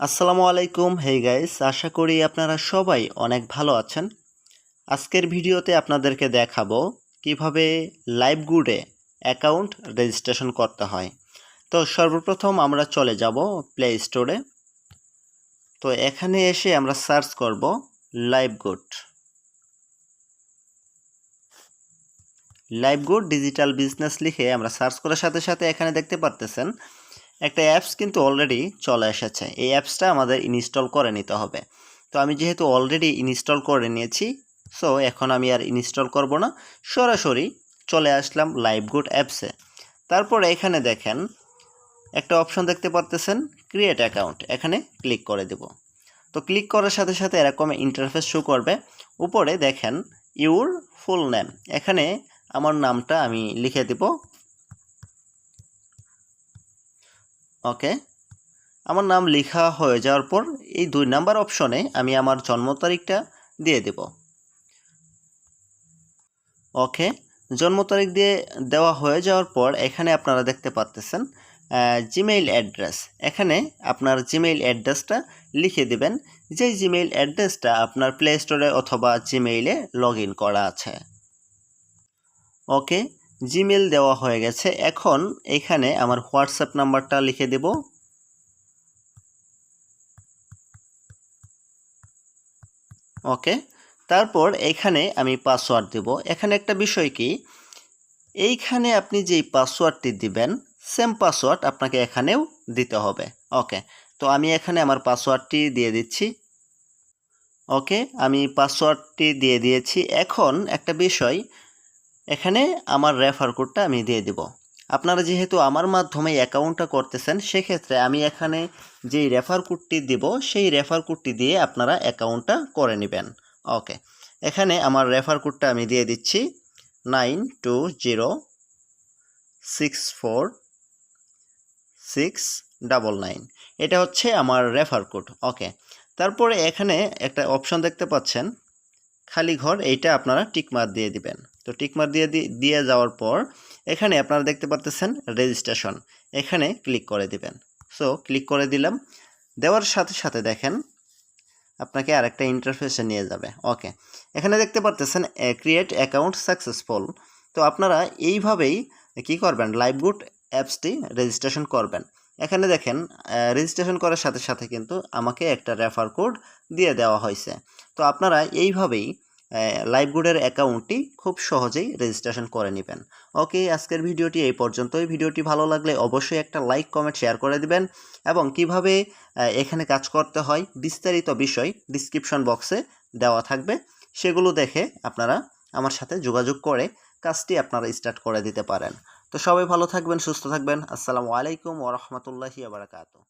আসসালামু আলাইকুম। Hey guys, আশা করি আপনারা সবাই অনেক ভালো আছেন। আজকের ভিডিওতে আপনাদেরকে দেখাবো কিভাবে লাইভগুডে অ্যাকাউন্ট রেজিস্ট্রেশন করতে হয়। তো সর্বপ্রথম আমরা চলে যাব প্লে স্টোরে। তো এখানে এসে আমরা সার্চ করব লাইভগুড ডিজিটাল বিজনেস লিখে আমরা সার্চ করার সাথে সাথে এখানে দেখতে পারতেছেন একটা অ্যাপস কিন্তু অলরেডি চলে এসেছে। এই অ্যাপসটা আমাদের ইনস্টল করে নিতে হবে। তো আমি যেহেতু অলরেডি ইনস্টল করে নিয়েছি, সো এখন আমি আর ইনস্টল করব না, সরাসরি চলে আসলাম লাইভগুড অ্যাপসে। তারপরে এখানে দেখেন একটা অপশন দেখতে পারতেছেন ক্রিয়েট অ্যাকাউন্ট, এখানে ক্লিক করে দেব। তো ক্লিক করার সাথে সাথে এরকম ইন্টারফেস শো করবে। উপরে দেখেন ইউর ফুল নেম, এখানে আমার নামটা আমি লিখে দেব। ওকে, আমার নাম লেখা হয়ে যাওয়ার পর এই 2 নাম্বার অপশনে আমি আমার জন্ম তারিখটা দিয়ে দেব। ওকে, জন্ম তারিখ দিয়ে দেওয়া হয়ে যাওয়ার পর এখানে আপনারা দেখতে পাচ্ছেন জিমেইল অ্যাড্রেস। এখানে আপনার জিমেইল অ্যাড্রেসটা লিখে দিবেন, যে জিমেইল অ্যাড্রেসটা আপনার প্লে স্টোরে অথবা জিমেইলে লগ ইন করা আছে। ওকে, জিমেইল দেওয়া হয়ে গেছে। এখন এখানে আমার হোয়াটসঅ্যাপ নাম্বারটা লিখে দেব। ওকে, তারপর এখানে আমি পাসওয়ার্ড দেব। এখানে একটা বিষয় কি, এইখানে আপনি যেই পাসওয়ার্ডটি দিবেন সেম পাসওয়ার্ড আপনাকে এখানেও দিতে হবে। ওকে, তো আমি এখানে আমার পাসওয়ার্ডটি দিয়ে দিচ্ছি। ওকে, আমি পাসওয়ার্ডটি দিয়ে দিয়েছি। এখন একটা বিষয়, এখানে আমার রেফার কোডটা আমি দিয়ে দিব। আপনারা যেহেতু আমার মাধ্যমে অ্যাকাউন্টটা করতেছেন, সেক্ষেত্রে আমি এখানে যেই রেফার কোডটি দিব সেই রেফার কোডটি দিয়ে আপনারা অ্যাকাউন্টটা করে নেবেন। ওকে, এখানে আমার রেফার কোডটা আমি দিয়ে দিচ্ছি 92064699। এটা হচ্ছে আমার রেফার কোড। ওকে, তারপরে এখানে একটা অপশন দেখতে পাচ্ছেন খালি ঘর, এইটা আপনারা টিকমার্ক দিয়ে দিবেন। তো টিকমার্ক দিয়ে যাওয়ার পর এখানে আপনারা দেখতে পারতেছেন রেজিস্ট্রেশন, এখানে ক্লিক করে দিবেন। সো ক্লিক করে দিলাম। দেওয়ার সাথে সাথে দেখেন আপনাকে আরেকটা ইন্টারফেসে নিয়ে যাবে। ওকে, এখানে দেখতে পারতেছেন ক্রিয়েট অ্যাকাউন্ট সাকসেসফুল। তো আপনারা এইভাবেই কি করবেন, লাইভগুড অ্যাপসটি রেজিস্ট্রেশন করবেন। এখানে দেখেন রেজিস্ট্রেশন করার সাথে সাথে কিন্তু আমাকে একটা রেফার কোড দিয়ে দেওয়া হয়েছে। তো আপনারা এইভাবেই লাইভগুডের অ্যাকাউন্টটি খুব সহজেই রেজিস্ট্রেশন করে নেবেন। ওকে, আজকের ভিডিওটি এই পর্যন্তই। ভিডিওটি ভালো লাগলে অবশ্যই একটা লাইক কমেন্ট শেয়ার করে দিবেন, এবং কিভাবে এখানে কাজ করতে হয় বিস্তারিত বিষয় ডিসক্রিপশন বক্সে দেওয়া থাকবে, সেগুলো দেখে আপনারা আমার সাথে যোগাযোগ করে কাজটি আপনারা স্টার্ট করে দিতে পারেন। তো সবাই ভালো থাকবেন, সুস্থ থাকবেন। আসসালামু আলাইকুম ওয়া রাহমাতুল্লাহি ওয়া বারাকাতুহু।